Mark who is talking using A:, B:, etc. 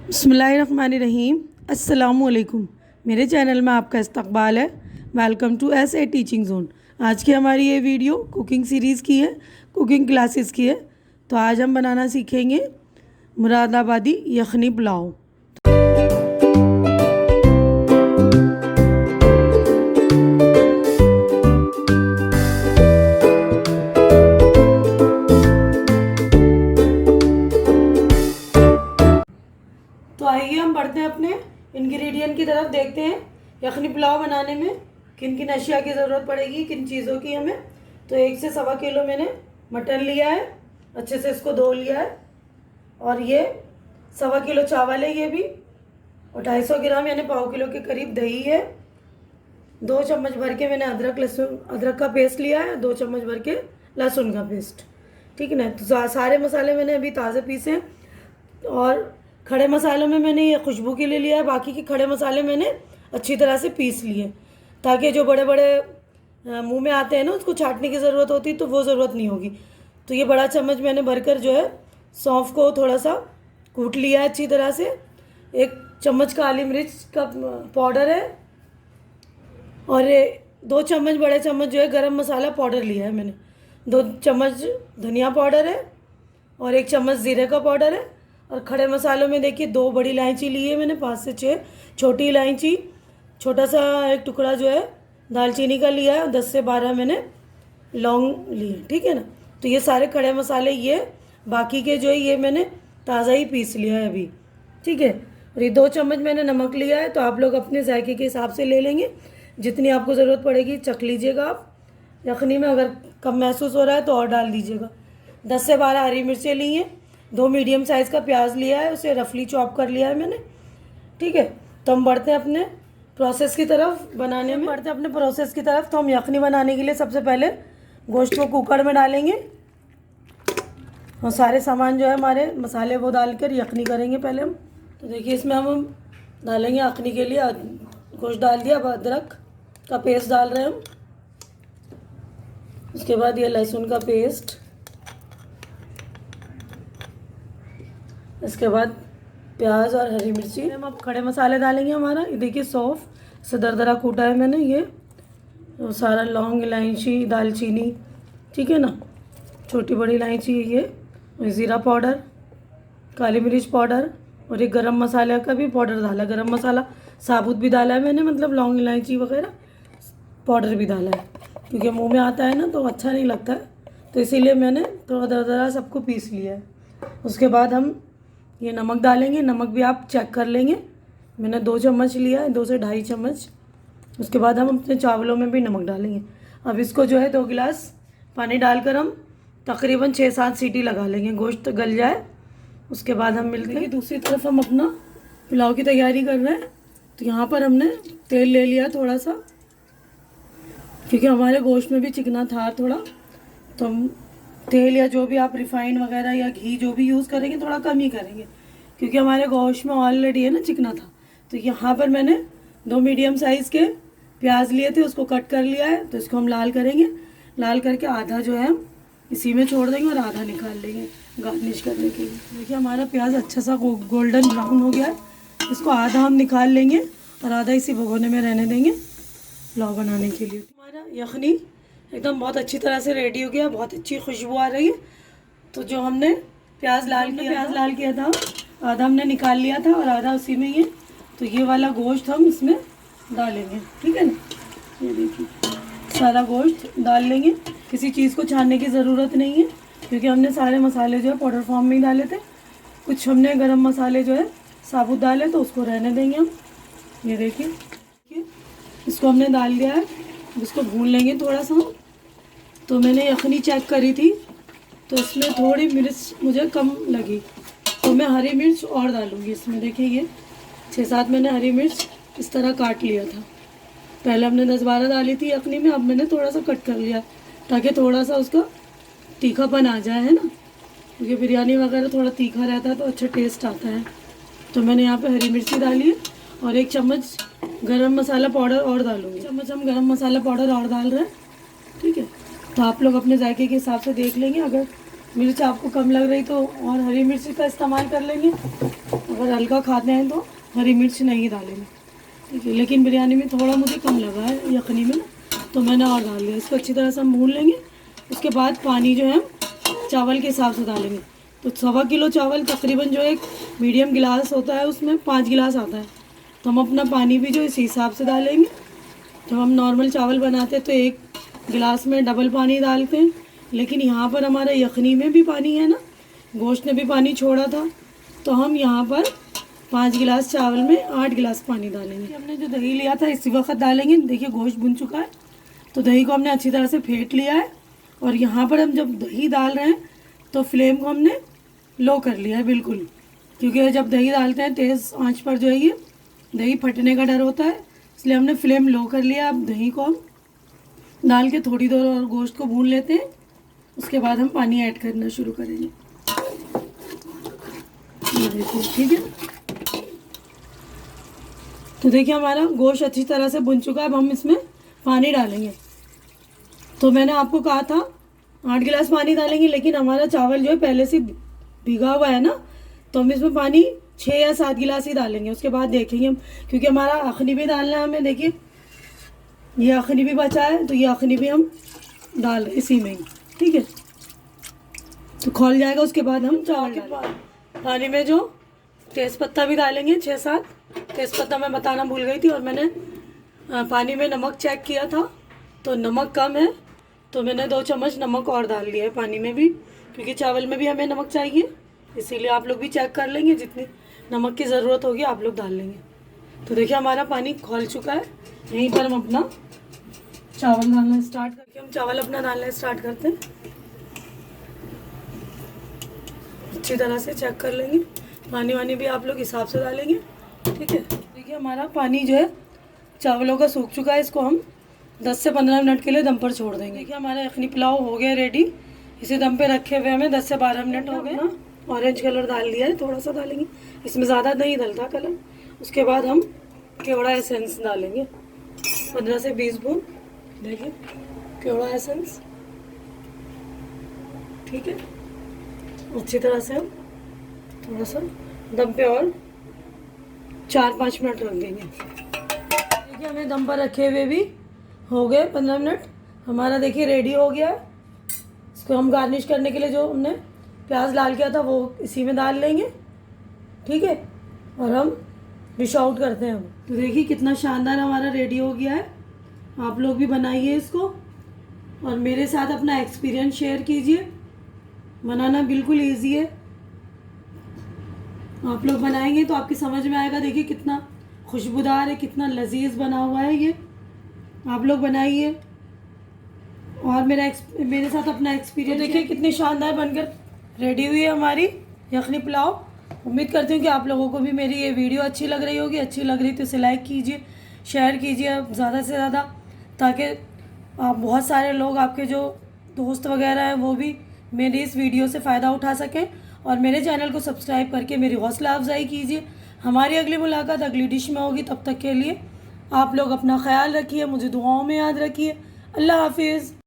A: बिस्मिल्लाहिर्रहमानिर्रहीम। अस्सलामुअलैकुम। मेरे चैनल में आपका इस्तकबाल है। Welcome to SA teaching zone. आज की हमारी ये वीडियो कुकिंग सीरीज़ की है, कुकिंग क्लासेस की है। तो आज हम बनाना सीखेंगे मुरादाबादी यखनी पुलाव। तो आइए हम बढ़ते हैं अपने इंग्रेडिएंट की तरफ। देखते हैं यखनी पुलाव बनाने में किन किन अशिया की ज़रूरत पड़ेगी, किन चीज़ों की हमें। तो 1 से सवा किलो मैंने मटन लिया है, अच्छे से इसको धो लिया है। और ये सवा किलो चावल है ये भी। और 250 ग्राम यानी पाव किलो के करीब दही है। 2 चम्मच भर के मैंने अदरक का पेस्ट लिया है, 2 चम्मच भर के लहसुन का पेस्ट। ठीक है ना। तो सारे मसाले मैंने अभी ताज़े पीसे हैं। और खड़े मसालों में मैंने ये खुशबू के लिए लिया है, बाकी के खड़े मसाले मैंने अच्छी तरह से पीस लिए, ताकि जो बड़े बड़े मुंह में आते हैं ना उसको छाटने की ज़रूरत होती है, तो वो ज़रूरत नहीं होगी। तो ये बड़ा चम्मच मैंने भरकर जो है सौंफ को थोड़ा सा कूट लिया है अच्छी तरह से। 1 चम्मच काली मिर्च का पाउडर है। और 2 चम्मच बड़े चम्मच जो है गरम मसाला पाउडर लिया है मैंने। 2 चम्मच धनिया पाउडर है और 1 चम्मच ज़ीरे का पाउडर है। और खड़े मसालों में देखिए 2 बड़ी इलायची ली है मैंने, 5 से 6 छोटी इलायची, छोटा सा 1 टुकड़ा जो है दालचीनी का लिया है, 10 से 12 मैंने लौंग लिए। ठीक है ना। तो ये सारे खड़े मसाले ये, बाकी के जो है ये मैंने ताज़ा ही पीस लिया है अभी। ठीक है। और ये 2 चम्मच मैंने नमक लिया है। तो आप लोग अपने जायके के हिसाब से ले लेंगे, जितनी आपको ज़रूरत पड़ेगी चख लीजिएगा आप। यखनी में अगर कम महसूस हो रहा है तो और डाल दीजिएगा। 10 से 12 हरी मिर्चें ली हैं। 2 मीडियम साइज़ का प्याज लिया है, उसे रफली चॉप कर लिया है मैंने। ठीक है। तो हम बढ़ते हैं अपने प्रोसेस की तरफ बनाने में। बढ़ते हैं अपने प्रोसेस की तरफ। तो हम यखनी बनाने के लिए सबसे पहले गोश्त को कुकर में डालेंगे और सारे सामान जो है हमारे मसाले वो डालकर यखनी करेंगे पहले हम। तो देखिए इसमें हम डालेंगे यखनी के लिए गोश्त डाल दिया। अब अदरक का पेस्ट डाल रहे हैं हम। उसके बाद ये लहसुन का पेस्ट, इसके बाद प्याज और हरी मिर्ची। हम अब खड़े मसाले डालेंगे हमारा। ये देखिए सौंफ से दरदरा कूटा है मैंने, ये सारा लौंग, इलायची, दालचीनी। ठीक है ना। छोटी बड़ी इलायची ये ज़ीरा पाउडर, काली मिर्च पाउडर और एक गरम मसाले का भी पाउडर डाला। गरम मसाला साबुत भी डाला है मैंने, मतलब लौंग इलायची वगैरह पाउडर भी डाला है, क्योंकि मुंह में आता है ना तो अच्छा नहीं लगता है, तो इसीलिए मैंने थोड़ा दरदरा सबको पीस लिया है। उसके बाद हम ये नमक डालेंगे। नमक भी आप चेक कर लेंगे। मैंने 2 चम्मच लिया है, 2 से 2.5 चम्मच। उसके बाद हम अपने चावलों में भी नमक डालेंगे। अब इसको जो है 2 गिलास पानी डालकर हम तकरीबन 6-7 सीटी लगा लेंगे, गोश्त गल जाए। उसके बाद हम मिलते हैं। दूसरी तरफ हम अपना पुलाव की तैयारी कर रहे हैं। तो यहाँ पर हमने तेल ले लिया थोड़ा सा, क्योंकि हमारे गोश्त में भी चिकना था थोड़ा। तो हम तेल या जो भी आप रिफाइंड वगैरह या घी जो भी यूज़ करेंगे थोड़ा कम ही करेंगे, क्योंकि हमारे गोश्त में ऑलरेडी है ना चिकना था। तो यहाँ पर मैंने 2 मीडियम साइज़ के प्याज लिए थे, उसको कट कर लिया है। तो इसको हम लाल करेंगे। लाल करके आधा जो है हम इसी में छोड़ देंगे और आधा निकाल लेंगे गार्निश करने के लिए। देखिए हमारा प्याज अच्छा सा गोल्डन ब्राउन हो गया है। इसको आधा हम निकाल लेंगे और आधा इसी भगोने में रहने देंगे पुलाव बनाने के लिए। हमारा यखनी एकदम बहुत अच्छी तरह से रेडी हो गया, बहुत अच्छी खुशबू आ रही है। तो जो हमने प्याज लाल किया था, आधा हमने निकाल लिया था और आधा उसी में ये। तो ये वाला गोश्त हम इसमें डालेंगे। ठीक है ना। ये देखिए सारा गोश्त डाल लेंगे। किसी चीज़ को छानने की ज़रूरत नहीं है, क्योंकि हमने सारे मसाले जो है पाउडर फॉर्म में ही डाले थे। कुछ हमने गरम मसाले जो है साबुत डाले, तो उसको रहने देंगे हम। ये देखिए इसको हमने डाल दिया है। इसको भून लेंगे थोड़ा सा। तो मैंने यखनी चेक करी थी, तो इसमें थोड़ी मिर्च मुझे कम लगी, तो मैं हरी मिर्च और डालूँगी इसमें। देखिए ये 6-7 मैंने हरी मिर्च इस तरह काट लिया था। पहले हमने 10-12 डाली थी यखनी में, अब मैंने थोड़ा सा कट कर लिया, ताकि थोड़ा सा उसका तीखापन आ जाए, है ना, क्योंकि बिरयानी वगैरह थोड़ा तीखा रहता है तो अच्छा टेस्ट आता है। तो मैंने यहाँ पे हरी मिर्ची डाली है और 1 चम्मच गरम मसाला पाउडर और डालूँगी। चम्मच हम गरम मसाला पाउडर और डाल रहे हैं। ठीक है। तो आप लोग अपने जायके के हिसाब से देख लेंगे, अगर मिर्च आपको कम लग रही तो और हरी मिर्च का इस्तेमाल कर लेंगे। अगर हल्का खाते हैं तो हरी मिर्च नहीं डालेंगे, ठीक है। लेकिन बिरयानी में थोड़ा मुझे कम लगा है यखनी में ना, तो मैंने और डाल दिया। इसको अच्छी तरह से हम भून लेंगे। उसके बाद पानी जो है चावल के हिसाब से डालेंगे। तो 1.25 किलो चावल तकरीबन जो एक मीडियम गिलास होता है उसमें 5 गिलास आता है, तो हम अपना पानी भी जो इसी हिसाब से डालेंगे। जब हम नॉर्मल चावल बनाते हैं तो 1 गिलास में डबल पानी डालते हैं, लेकिन यहाँ पर हमारे यखनी में भी पानी है ना, गोश्त ने भी पानी छोड़ा था, तो हम यहाँ पर 5 गिलास चावल में 8 गिलास पानी डालेंगे। हमने जो दही लिया था इसी वक्त डालेंगे। देखिए गोश्त भुन चुका है, तो दही को हमने अच्छी तरह से फेंट लिया है। और यहाँ पर हम जब दही डाल रहे हैं तो फ्लेम को हमने लो कर लिया है बिल्कुल, क्योंकि जब दही डालते हैं तेज़ आंच पर जो है ये दही फटने का डर होता है, इसलिए हमने फ्लेम लो कर लिया। अब दही को हम डाल के थोड़ी देर और गोश्त को भून लेते हैं। उसके बाद हम पानी ऐड करना शुरू करेंगे। ये देखिए, ठीक है। तो देखिए हमारा गोश्त अच्छी तरह से भुन चुका है। अब हम इसमें पानी डालेंगे। तो मैंने आपको कहा था 8 गिलास पानी डालेंगे, लेकिन हमारा चावल जो है पहले से भिगा हुआ है ना, तो हम इसमें पानी 6 या 7 गिलास ही डालेंगे। उसके बाद देखेंगे हम, क्योंकि हमारा अखनी भी डालना है हमें। देखिए ये अखनी भी बचा है, तो ये अखनी भी हम डाल रहे इसी में ही, ठीक है। तो खोल जाएगा। उसके बाद हम चावल के पानी में जो तेज़पत्ता भी डालेंगे, 6-7 तेज़पत्ता मैं बताना भूल गई थी। और मैंने पानी में नमक चेक किया था तो नमक कम है, तो मैंने 2 चम्मच नमक और डाल दिया है पानी में भी, क्योंकि चावल में भी हमें नमक चाहिए। इसीलिए आप लोग भी चेक कर लेंगे, जितनी नमक की ज़रूरत होगी आप लोग डाल लेंगे। तो देखिए हमारा पानी खौल चुका है। यहीं पर हम अपना चावल डालना स्टार्ट करके हम चावल अपना डालना स्टार्ट करते हैं। अच्छी तरह से चेक कर लेंगे। पानी वानी भी आप लोग हिसाब से डालेंगे, ठीक है। देखिए हमारा पानी जो है चावलों का सूख चुका है। इसको हम 10 से 15 मिनट के लिए दम पर छोड़ देंगे। देखिए हमारा यखनी पुलाव हो गया रेडी। इसे दम पे रखे हुए हमें 10 से 12 मिनट हो गए। ऑरेंज कलर डाल दिया है, थोड़ा सा डालेंगे, इसमें ज़्यादा नहीं डलता कलर। उसके बाद हम केवड़ा एसेंस डालेंगे 15 से 20 बूंद। देखिए केवड़ा एसेंस, ठीक है। अच्छी तरह से हम थोड़ा सा दम पे और 4-5 मिनट रख देंगे। देखिए हमें दम पर रखे हुए भी हो गए 15 मिनट। हमारा देखिए रेडी हो गया है। इसको हम गार्निश करने के लिए जो हमने प्याज डाल किया था वो इसी में डाल लेंगे, ठीक है। और हम डिश आउट करते हैं हम। तो देखिए कितना शानदार हमारा रेडी हो गया है। आप लोग भी बनाइए इसको और मेरे साथ अपना एक्सपीरियंस शेयर कीजिए। बनाना बिल्कुल ईजी है, आप लोग बनाएंगे तो आपकी समझ में आएगा। देखिए कितना खुशबूदार है, कितना लजीज बना हुआ है ये। आप लोग बनाइए और मेरे साथ अपना एक्सपीरियंस देखिए कितनी शानदार बनकर रेडी हुई है हमारी यखनी पुलाव। उम्मीद करती हूँ कि आप लोगों को भी मेरी ये वीडियो अच्छी लग रही होगी। अच्छी लग रही तो इसे लाइक कीजिए, शेयर कीजिए ज़्यादा से ज़्यादा, ताकि आप बहुत सारे लोग, आपके जो दोस्त वगैरह हैं, वो भी मेरी इस वीडियो से फ़ायदा उठा सकें। और मेरे चैनल को सब्सक्राइब करके मेरी हौसला अफजाई कीजिए। हमारी अगली मुलाकात अगली डिश में होगी। तब तक के लिए आप लोग अपना ख्याल रखिए, मुझे दुआओं में याद रखिए। अल्लाह हाफिज़।